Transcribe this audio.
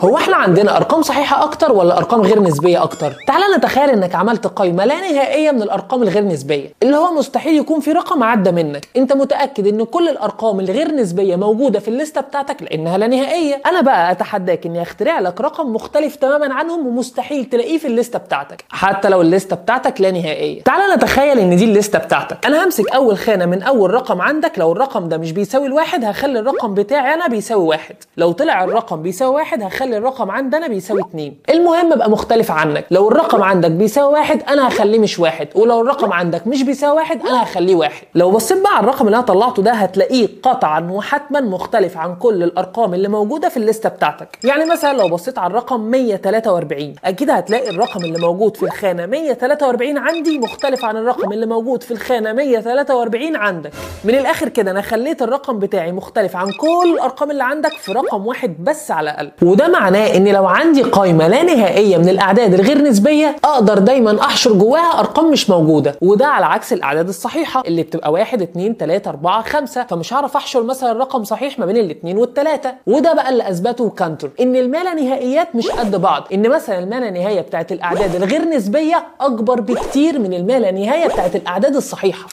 هو احنا عندنا ارقام صحيحه اكتر ولا ارقام غير نسبيه اكتر؟ تعالى نتخيل انك عملت قائمه لا نهائيه من الارقام الغير نسبيه، اللي هو مستحيل يكون في رقم عدى منك. انت متاكد ان كل الارقام الغير نسبيه موجوده في الليسته بتاعتك لانها لا نهائيه. انا بقى اتحداك اني اخترع لك رقم مختلف تماما عنهم ومستحيل تلاقيه في الليسته بتاعتك حتى لو الليسته بتاعتك لا نهائيه. تعالى نتخيل ان دي الليسته بتاعتك. انا همسك اول خانه من اول رقم عندك، لو الرقم ده مش بيساوي الواحد هخلي الرقم بتاعي انا بيساوي واحد، لو طلع الرقم بيساوي واحد هخلي الرقم عندنا بيساوي 2. المهم ابقى مختلف عنك، لو الرقم عندك بيساوي واحد انا هخليه مش واحد، ولو الرقم عندك مش بيساوي واحد انا هخليه واحد. لو بصيت بقى على الرقم اللي انا طلعته ده هتلاقيه قطعا وحتما مختلف عن كل الارقام اللي موجوده في الليسته بتاعتك. يعني مثلا لو بصيت على الرقم 143 اكيد هتلاقي الرقم اللي موجود في الخانه 143 عندي مختلف عن الرقم اللي موجود في الخانه 143 عندك. من الاخر كده انا خليت الرقم بتاعي مختلف عن كل الارقام اللي عندك في رقم واحد بس على الاقل. وده معناه ان لو عندي قائمه لا نهائيه من الاعداد الغير نسبيه اقدر دايما احشر جواها ارقام مش موجوده، وده على عكس الاعداد الصحيحه اللي بتبقى 1 2 3 4 5، فمش هعرف احشر مثلا رقم صحيح ما بين الاثنين والثلاثه. وده بقى اللي اثبته كانتور، ان المالا نهائيات مش قد بعض، ان مثلا المالا نهايه بتاعت الاعداد الغير نسبيه اكبر بكتير من المالا نهايه بتاعت الاعداد الصحيحه.